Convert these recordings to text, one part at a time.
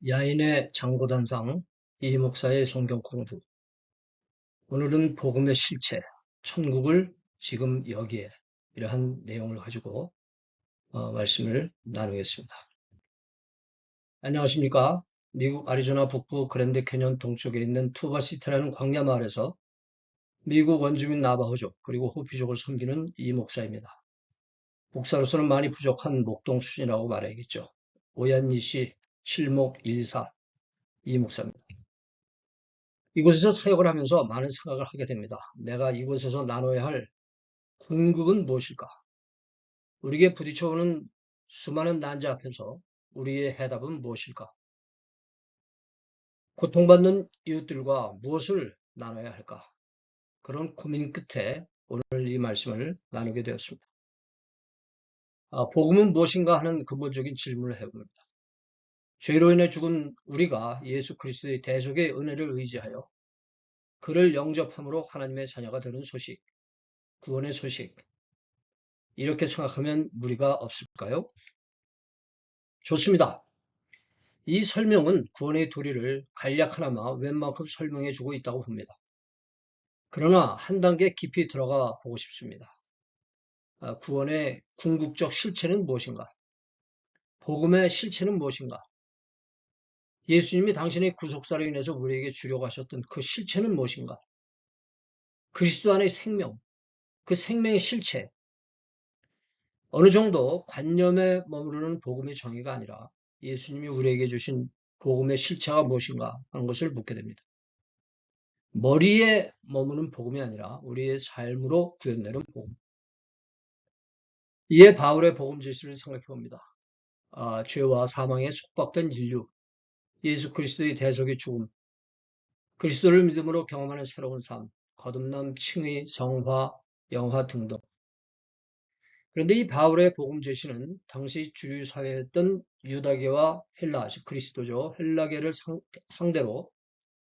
야인의 장고단상 이 목사의 성경 공부. 오늘은 복음의 실체, 천국을 지금 여기에 이러한 내용을 가지고 말씀을 나누겠습니다. 안녕하십니까? 미국 애리조나 북부 그랜드 캐년 동쪽에 있는 투바시티라는 광야 마을에서 미국 원주민 나바호족 그리고 호피족을 섬기는 이 목사입니다. 목사로서는 많이 부족한 목동 수준이라고 말해야겠죠. 오얀니시 7목14 이 목사입니다. 이곳에서 사역을 하면서 많은 생각을 하게 됩니다. 내가 이곳에서 나눠야 할 궁극은 무엇일까? 우리에게 부딪혀오는 수많은 난제 앞에서 우리의 해답은 무엇일까? 고통받는 이웃들과 무엇을 나눠야 할까? 그런 고민 끝에 오늘 이 말씀을 나누게 되었습니다. 복음은 무엇인가 하는 근본적인 질문을 해봅니다. 죄로 인해 죽은 우리가 예수 그리스도의 대속의 은혜를 의지하여 그를 영접함으로 하나님의 자녀가 되는 소식, 구원의 소식, 이렇게 생각하면 무리가 없을까요? 좋습니다. 이 설명은 구원의 도리를 간략하나마 웬만큼 설명해 주고 있다고 봅니다. 그러나 한 단계 깊이 들어가 보고 싶습니다. 구원의 궁극적 실체는 무엇인가? 복음의 실체는 무엇인가? 예수님이 당신의 구속사로 인해서 우리에게 주려고 하셨던 그 실체는 무엇인가? 그리스도 안의 생명, 그 생명의 실체, 어느 정도 관념에 머무르는 복음의 정의가 아니라 예수님이 우리에게 주신 복음의 실체가 무엇인가 하는 것을 묻게 됩니다. 머리에 머무는 복음이 아니라 우리의 삶으로 구현되는 복음. 이에 바울의 복음 제시를 생각해 봅니다. 죄와 사망에 속박된 인류, 예수 그리스도의 대속의 죽음, 그리스도를 믿음으로 경험하는 새로운 삶, 거듭남, 칭의, 성화, 영화 등등. 그런데 이 바울의 복음 제시는 당시 주류 사회였던 유다계와 헬라, 즉 그리스도죠. 헬라계를 상대로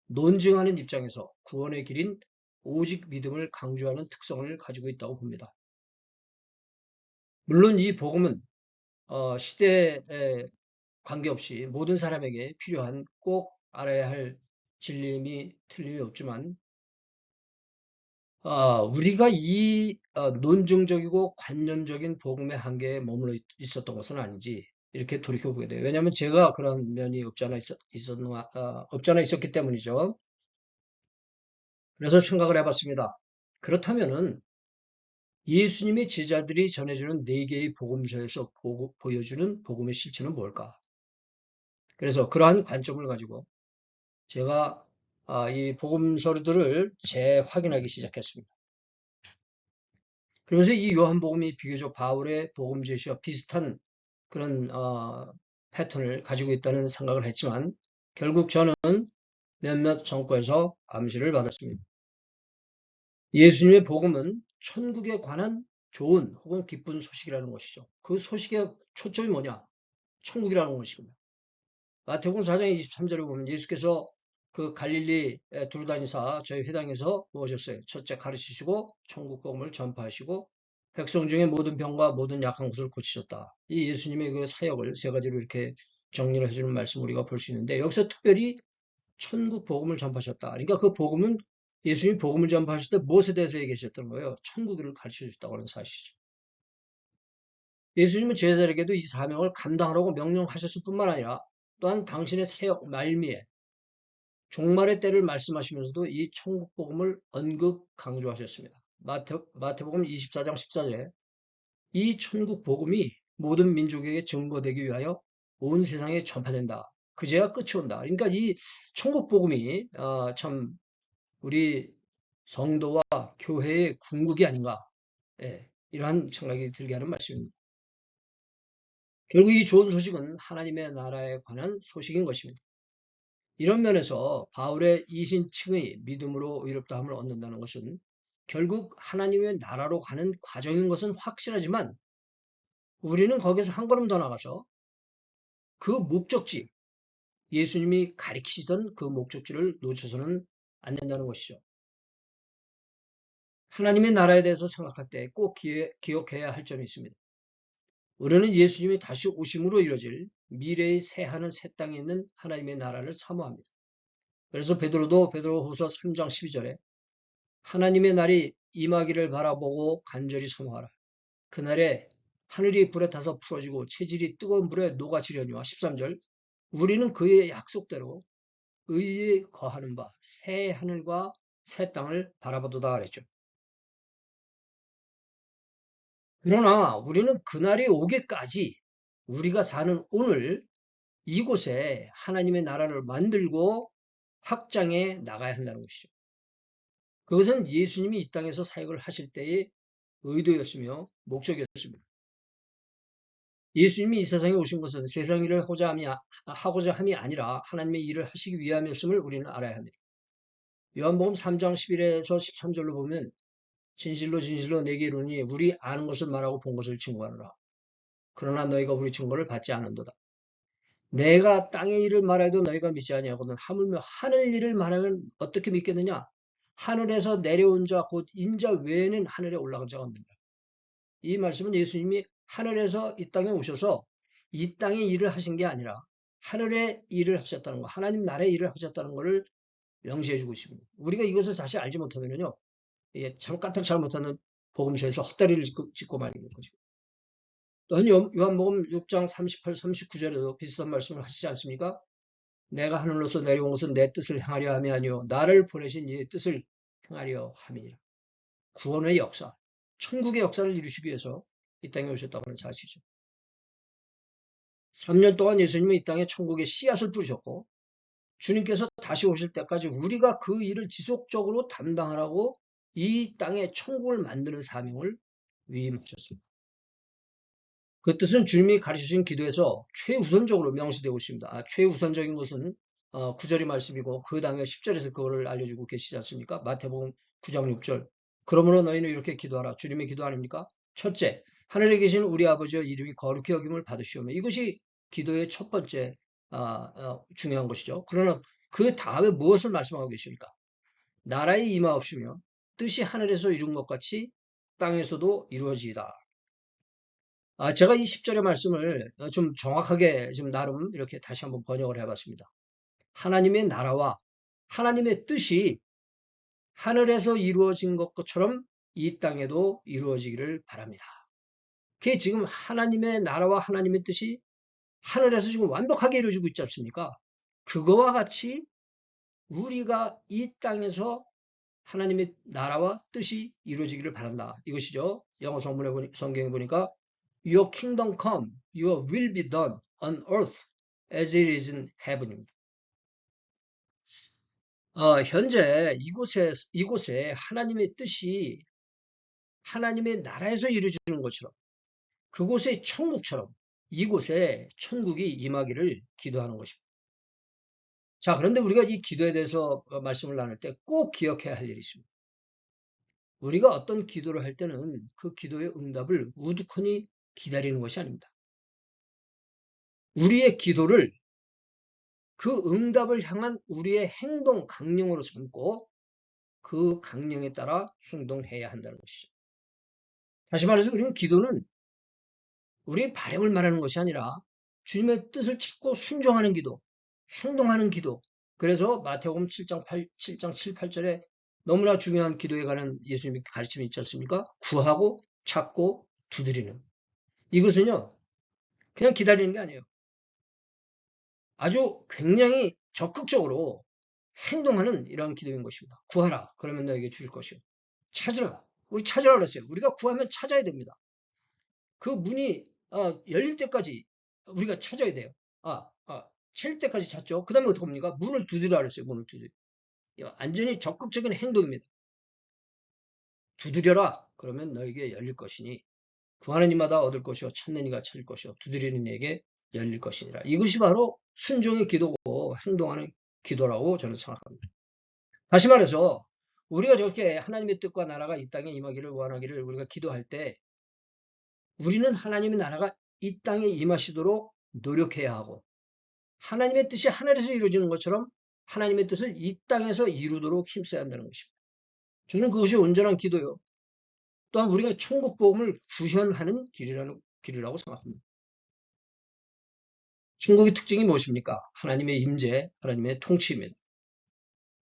논증하는 입장에서 구원의 길인 오직 믿음을 강조하는 특성을 가지고 있다고 봅니다. 물론 이 복음은 시대에 관계없이 모든 사람에게 필요한 꼭 알아야 할 진리임이 틀림이 없지만 우리가 이 논증적이고 관념적인 복음의 한계에 머물러 있었던 것은 아닌지 이렇게 돌이켜보게 돼요. 왜냐하면 제가 그런 면이 없지 않아 있었기 때문이죠. 그래서 생각을 해봤습니다. 그렇다면은 예수님의 제자들이 전해주는 네 개의 복음서에서 보여주는 복음의 실체는 뭘까? 그래서 그러한 관점을 가지고 제가 이 복음서들을 재확인하기 시작했습니다. 그러면서 이 요한복음이 비교적 바울의 복음 제시와 비슷한 그런 패턴을 가지고 있다는 생각을 했지만 결국 저는 몇몇 정과에서 암시를 받았습니다. 예수님의 복음은 천국에 관한 좋은 혹은 기쁜 소식이라는 것이죠. 그 소식의 초점이 뭐냐? 천국이라는 것이거든요. 마태복음 4장 23절에 보면 예수께서 그 갈릴리 두루 다니사 저희 회당에서 뭐 하셨어요? 첫째 가르치시고 천국 복음을 전파하시고 백성 중에 모든 병과 모든 약한 것을 고치셨다. 이 예수님의 그 사역을 세 가지로 이렇게 정리를 해주는 말씀 우리가 볼 수 있는데 여기서 특별히 천국 복음을 전파하셨다. 그러니까 그 복음은 예수님이 복음을 전파하실 때 무엇에 대해서 얘기하셨던 거예요? 천국을 가르쳐 주셨다고 하는 사실이죠. 예수님은 제자들에게도 이 사명을 감당하라고 명령하셨을 뿐만 아니라 또한 당신의 사역 말미에 종말의 때를 말씀하시면서도 이 천국 복음을 언급 강조하셨습니다. 마태복음 24장 14절에 이 천국 복음이 모든 민족에게 증거되기 위하여 온 세상에 전파된다. 그제야 끝이 온다. 그러니까 이 천국 복음이 참 우리 성도와 교회의 궁극이 아닌가. 예, 이러한 생각이 들게 하는 말씀입니다. 결국 이 좋은 소식은 하나님의 나라에 관한 소식인 것입니다. 이런 면에서 바울의 이신칭의 믿음으로 의롭다함을 얻는다는 것은 결국 하나님의 나라로 가는 과정인 것은 확실하지만 우리는 거기서 한 걸음 더 나가서 그 목적지, 예수님이 가리키시던 그 목적지를 놓쳐서는 안 된다는 것이죠. 하나님의 나라에 대해서 생각할 때 꼭 기억해야 할 점이 있습니다. 우리는 예수님이 다시 오심으로 이루어질 미래의 새 하늘 새 땅에 있는 하나님의 나라를 사모합니다. 그래서 베드로도 베드로후서 3장 12절에 하나님의 날이 임하기를 바라보고 간절히 사모하라. 그날에 하늘이 불에 타서 풀어지고 체질이 뜨거운 불에 녹아지려니와 13절 우리는 그의 약속대로 의에 거하는 바 새 하늘과 새 땅을 바라보도다 그랬죠. 그러나 우리는 그날이 오기까지 우리가 사는 오늘 이곳에 하나님의 나라를 만들고 확장해 나가야 한다는 것이죠. 그것은 예수님이 이 땅에서 사역을 하실 때의 의도였으며 목적이었습니다. 예수님이 이 세상에 오신 것은 세상 일을 하고자 함이 아니라 하나님의 일을 하시기 위함이었음을 우리는 알아야 합니다. 요한복음 3장 11에서 13절로 보면 진실로 진실로 내게 이르노니 우리 아는 것을 말하고 본 것을 증거하노라. 그러나 너희가 우리 증거를 받지 않은도다. 내가 땅의 일을 말해도 너희가 믿지 아니하거든 하물며 하늘 일을 말하면 어떻게 믿겠느냐? 하늘에서 내려온 자 곧 인자 외에는 하늘에 올라간 자가 없느니라. 이 말씀은 예수님이 하늘에서 이 땅에 오셔서 이 땅의 일을 하신 게 아니라 하늘의 일을 하셨다는 거, 하나님 나라의 일을 하셨다는 것을 명시해 주고 있습니다. 우리가 이것을 다시 알지 못하면요, 참 까딱 잘못하는 복음서에서 헛다리를 짚고 말이는 거죠. 또한 요한복음 6장 38, 39절에도 비슷한 말씀을 하시지 않습니까? 내가 하늘로서 내려온 것은 내 뜻을 행하려 함이 아니요 나를 보내신 이의 뜻을 행하려 함이니라. 구원의 역사, 천국의 역사를 이루시기 위해서 이 땅에 오셨다고 하는 사실이죠. 3년 동안 예수님은 이 땅에 천국의 씨앗을 뿌리셨고 주님께서 다시 오실 때까지 우리가 그 일을 지속적으로 담당하라고 이 땅에 천국을 만드는 사명을 위임하셨습니다. 그 뜻은 주님이 가르치신 기도에서 최우선적으로 명시되고 있습니다. 최우선적인 것은 9절의 말씀이고 그 다음에 10절에서 그거를 알려주고 계시지 않습니까? 마태복음 9장 6절. 그러므로 너희는 이렇게 기도하라. 주님의 기도 아닙니까? 첫째, 하늘에 계신 우리 아버지의 이름이 거룩히 여김을 받으시오며 이것이 기도의 첫 번째 중요한 것이죠. 그러나 그 다음에 무엇을 말씀하고 계십니까? 나라의 임하옵시며 뜻이 하늘에서 이룬 것 같이 땅에서도 이루어지이다. 제가 이 10절의 말씀을 좀 정확하게 좀 나름 이렇게 다시 한번 번역을 해봤습니다. 하나님의 나라와 하나님의 뜻이 하늘에서 이루어진 것처럼 이 땅에도 이루어지기를 바랍니다. 그게 지금 하나님의 나라와 하나님의 뜻이 하늘에서 지금 완벽하게 이루어지고 있지 않습니까? 그거와 같이 우리가 이 땅에서 하나님의 나라와 뜻이 이루어지기를 바란다. 이것이죠. 영어 성경에 보니까 Your kingdom come, your will be done on earth as it is in heaven입니다. 현재 이곳에 하나님의 뜻이 하나님의 나라에서 이루어지는 것처럼 그곳의 천국처럼 이곳에 천국이 임하기를 기도하는 것입니다. 자, 그런데 우리가 이 기도에 대해서 말씀을 나눌 때 꼭 기억해야 할 일이 있습니다. 우리가 어떤 기도를 할 때는 그 기도의 응답을 우두커니 기다리는 것이 아닙니다. 우리의 기도를 그 응답을 향한 우리의 행동 강령으로 삼고 그 강령에 따라 행동해야 한다는 것이죠. 다시 말해서 우리는 기도는 우리의 바램을 말하는 것이 아니라 주님의 뜻을 찾고 순종하는 기도, 행동하는 기도. 그래서 마태복음 7장 7, 8절에 너무나 중요한 기도에 관한 예수님의 가르침이 있지 않습니까? 구하고 찾고 두드리는. 이것은요, 그냥 기다리는 게 아니에요. 아주 굉장히 적극적으로 행동하는 이런 기도인 것입니다. 구하라. 그러면 너에게 주실 것이요. 찾으라. 우리 찾으라 그랬어요. 우리가 구하면 찾아야 됩니다. 그 문이 열릴 때까지 우리가 찾아야 돼요. 찾을 때까지 찾죠. 그 다음에 어떻게 합니까? 문을 두드리라 그랬어요. 문을 두드리. 완전히 적극적인 행동입니다. 두드려라. 그러면 너에게 열릴 것이니 구하는 이마다 얻을 것이요 찾는 이가 찾을 것이요 두드리는 이에게 열릴 것이니라. 이것이 바로 순종의 기도고 행동하는 기도라고 저는 생각합니다. 다시 말해서 우리가 저렇게 하나님의 뜻과 나라가 이 땅에 임하기를 원하기를 우리가 기도할 때 우리는 하나님의 나라가 이 땅에 임하시도록 노력해야 하고 하나님의 뜻이 하늘에서 이루어지는 것처럼 하나님의 뜻을 이 땅에서 이루도록 힘써야 한다는 것입니다. 저는 그것이 온전한 기도요. 또한 우리가 천국 복음을 구현하는 길이라는 길이라고 생각합니다. 천국의 특징이 무엇입니까? 하나님의 임재, 하나님의 통치입니다.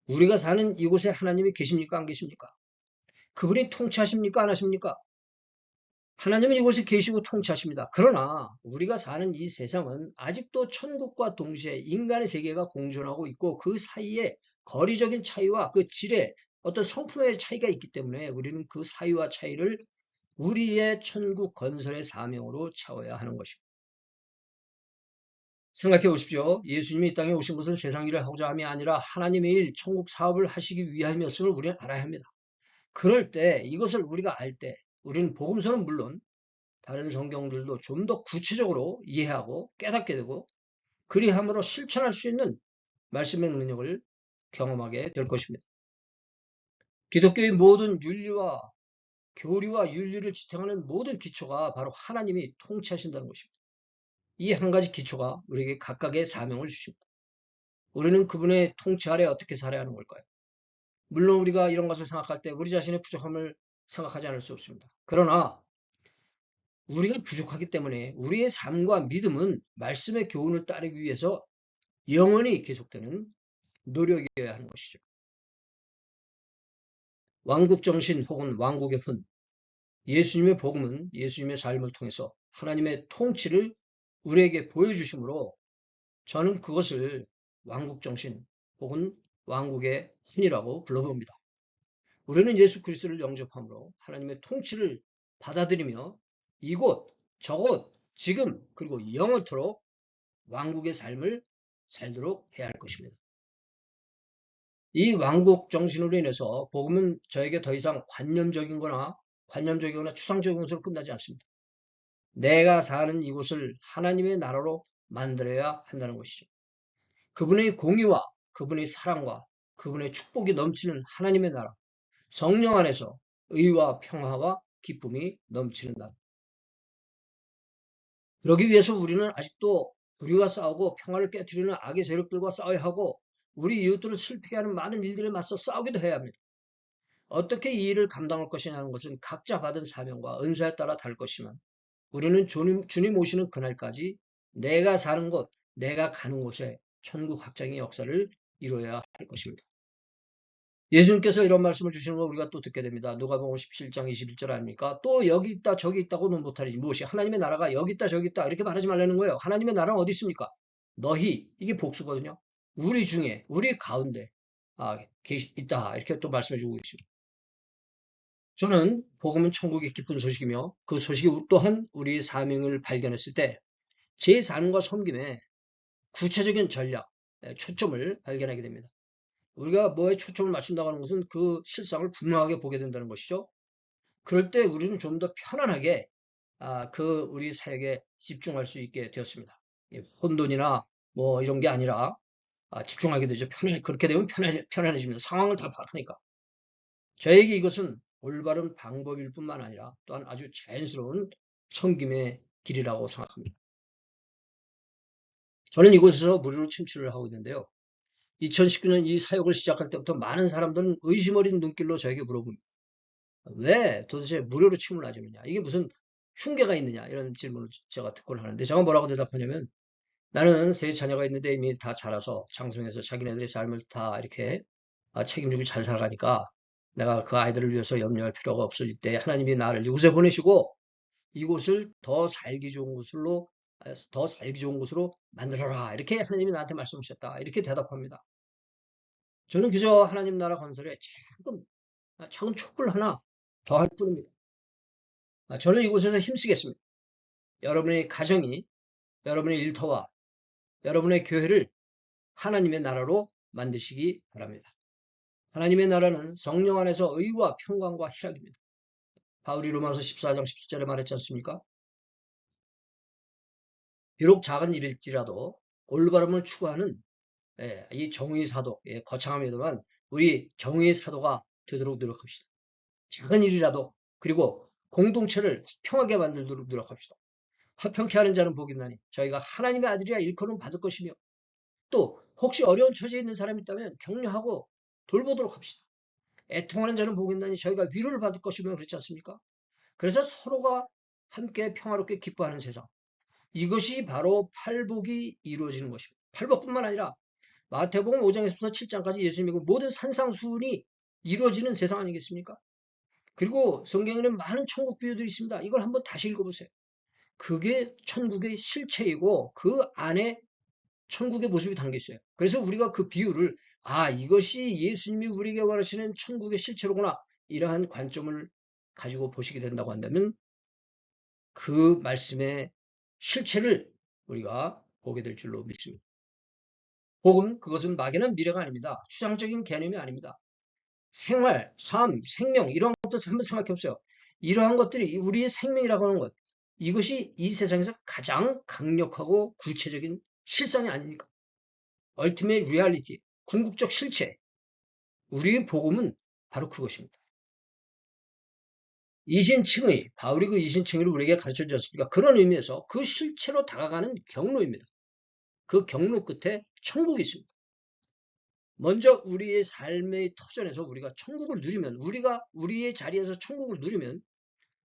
우리가 사는 이곳에 하나님이 계십니까? 안 계십니까? 그분이 통치하십니까? 안 하십니까? 하나님은 이곳에 계시고 통치하십니다. 그러나 우리가 사는 이 세상은 아직도 천국과 동시에 인간의 세계가 공존하고 있고 그 사이에 거리적인 차이와 그 질의 어떤 성품의 차이가 있기 때문에 우리는 그 사이와 차이를 우리의 천국 건설의 사명으로 채워야 하는 것입니다. 생각해 보십시오. 예수님이 이 땅에 오신 것은 세상 일을 하고자 함이 아니라 하나님의 일, 천국 사업을 하시기 위함이었음을 우리는 알아야 합니다. 그럴 때 이것을 우리가 알 때 우리는 복음서는 물론 다른 성경들도 좀 더 구체적으로 이해하고 깨닫게 되고 그리함으로 실천할 수 있는 말씀의 능력을 경험하게 될 것입니다. 기독교의 모든 윤리와 교리와 윤리를 지탱하는 모든 기초가 바로 하나님이 통치하신다는 것입니다. 이 한 가지 기초가 우리에게 각각의 사명을 주십니다. 우리는 그분의 통치 아래 어떻게 살아야 하는 걸까요? 물론 우리가 이런 것을 생각할 때 우리 자신의 부족함을 생각하지 않을 수 없습니다. 그러나 우리가 부족하기 때문에 우리의 삶과 믿음은 말씀의 교훈을 따르기 위해서 영원히 계속되는 노력이어야 하는 것이죠. 왕국 정신 혹은 왕국의 혼, 예수님의 복음은 예수님의 삶을 통해서 하나님의 통치를 우리에게 보여주심으로 저는 그것을 왕국 정신 혹은 왕국의 혼이라고 불러봅니다. 우리는 예수 그리스도를 영접함으로 하나님의 통치를 받아들이며 이곳, 저곳, 지금 그리고 영원토록 왕국의 삶을 살도록 해야 할 것입니다. 이 왕국 정신으로 인해서 복음은 저에게 더 이상 관념적이거나 추상적인 것으로 끝나지 않습니다. 내가 사는 이곳을 하나님의 나라로 만들어야 한다는 것이죠. 그분의 공의와 그분의 사랑과 그분의 축복이 넘치는 하나님의 나라, 성령 안에서 의와 평화와 기쁨이 넘치는 나라. 그러기 위해서 우리는 아직도 불의와 싸우고 평화를 깨뜨리는 악의 세력들과 싸워야 하고 우리 이웃들을 슬프게 하는 많은 일들에 맞서 싸우기도 해야 합니다. 어떻게 이 일을 감당할 것이냐는 것은 각자 받은 사명과 은사에 따라 다를 것이지만 우리는 주님 오시는 그날까지 내가 사는 곳, 내가 가는 곳에 천국 확장의 역사를 이루어야 할 것입니다. 예수님께서 이런 말씀을 주시는 걸 우리가 또 듣게 됩니다. 누가복음 17장 21절 아닙니까? 또 여기 있다 저기 있다고는 못하리지 무엇이 하나님의 나라가 여기 있다 저기 있다 이렇게 말하지 말라는 거예요. 하나님의 나라는 어디 있습니까? 너희 이게 복수거든요. 우리 중에 우리 가운데 있다 이렇게 또 말씀해 주고 계십니다. 저는 복음은 천국의 기쁜 소식이며 그 소식이 또한 우리의 사명을 발견했을 때 제 삶과 섬김에 구체적인 전략, 초점을 발견하게 됩니다. 우리가 뭐에 초점을 맞춘다고 하는 것은 그 실상을 분명하게 보게 된다는 것이죠. 그럴 때 우리는 좀 더 편안하게 우리 사역에 집중할 수 있게 되었습니다. 혼돈이나 뭐 이런 게 아니라 집중하게 되죠. 그렇게 되면 편안해집니다. 상황을 다 파악하니까. 저에게 이것은 올바른 방법일 뿐만 아니라 또한 아주 자연스러운 섬김의 길이라고 생각합니다. 저는 이곳에서 무료로 침출을 하고 있는데요. 2019년 이 사역을 시작할 때부터 많은 사람들은 의심 어린 눈길로 저에게 물어봅니다. 왜 도대체 무료로 침을 놔주느냐? 이게 무슨 흉계가 있느냐? 이런 질문을 제가 듣곤 하는데 제가 뭐라고 대답하냐면 나는 세 자녀가 있는데 이미 다 자라서 장성해서 자기네들의 삶을 다 이렇게 책임지고 잘 살아가니까 내가 그 아이들을 위해서 염려할 필요가 없을 때 하나님이 나를 이곳에 보내시고 이곳을 더 살기 좋은 곳으로 만들어라. 이렇게 하나님이 나한테 말씀하셨다. 이렇게 대답합니다. 저는 그저 하나님 나라 건설에 작은 촛불 하나 더 할 뿐입니다. 저는 이곳에서 힘쓰겠습니다. 여러분의 가정이, 여러분의 일터와 여러분의 교회를 하나님의 나라로 만드시기 바랍니다. 하나님의 나라는 성령 안에서 의와 평강과 희락입니다. 바울이 로마서 14장 17절에 말했지 않습니까? 비록 작은 일일지라도 올바름을 추구하는 이 정의의 사도, 거창합니다만 우리 정의의 사도가 되도록 노력합시다. 작은 일이라도 그리고 공동체를 평하게 만들도록 노력합시다. 화평케 하는 자는 복이 있나니 저희가 하나님의 아들이야 일컬음 받을 것이며 또 혹시 어려운 처지에 있는 사람이 있다면 격려하고 돌보도록 합시다. 애통하는 자는 복이 있나니 저희가 위로를 받을 것이며 그렇지 않습니까? 그래서 서로가 함께 평화롭게 기뻐하는 세상. 이것이 바로 팔복이 이루어지는 것입니다. 팔복뿐만 아니라 마태복음 5장에서부터 7장까지 예수님의 그 모든 산상수훈이 이루어지는 세상 아니겠습니까? 그리고 성경에는 많은 천국 비유들이 있습니다. 이걸 한번 다시 읽어보세요. 그게 천국의 실체이고 그 안에 천국의 모습이 담겨 있어요. 그래서 우리가 그 비유를 이것이 예수님이 우리에게 원하시는 천국의 실체로구나, 이러한 관점을 가지고 보시게 된다고 한다면 그 말씀의 실체를 우리가 보게 될 줄로 믿습니다. 복음, 그것은 막연한 미래가 아닙니다. 추상적인 개념이 아닙니다. 생활, 삶, 생명, 이런 것도 한번 생각해 보세요. 이러한 것들이 우리의 생명이라고 하는 것, 이것이 이 세상에서 가장 강력하고 구체적인 실상이 아닙니까? Ultimate Reality, 궁극적 실체. 우리의 복음은 바로 그것입니다. 이신칭의, 바울이 그 이신칭의를 우리에게 가르쳐 주셨습니까? 그런 의미에서 그 실체로 다가가는 경로입니다. 그 경로 끝에 천국이 있습니다. 먼저 우리의 삶의 터전에서 우리가 천국을 누리면, 우리가 우리의 자리에서 천국을 누리면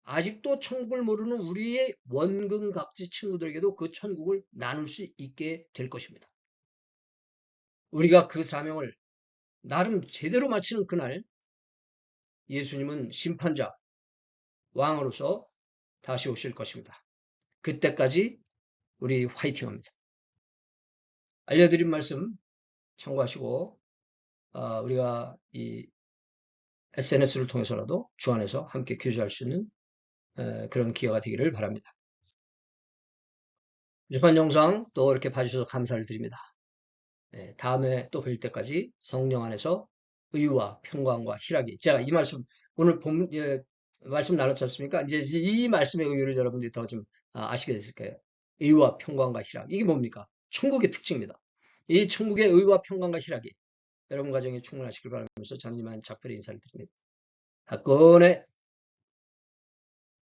아직도 천국을 모르는 우리의 원근각지 친구들에게도 그 천국을 나눌 수 있게 될 것입니다. 우리가 그 사명을 나름 제대로 마치는 그날 예수님은 심판자, 왕으로서 다시 오실 것입니다. 그때까지 우리 화이팅합니다. 알려드린 말씀 참고하시고 우리가 이 SNS를 통해서라도 주 안에서 함께 교제할 수 있는 그런 기회가 되기를 바랍니다. 부족한 영상 또 이렇게 봐주셔서 감사를 드립니다. 다음에 또 뵐 때까지 성령 안에서 의와 평강과 희락이, 제가 이 말씀 오늘 말씀 나눴지 않습니까? 이제 이 말씀의 의미를 여러분들이 더 좀 아시게 됐을 거예요. 의와 평강과 희락, 이게 뭡니까? 천국의 특징입니다. 이 천국의 의와 평강과 희락이 여러분 가정에 충만하시길 바라면서 저는 이만 작별의 인사를 드립니다. 박건의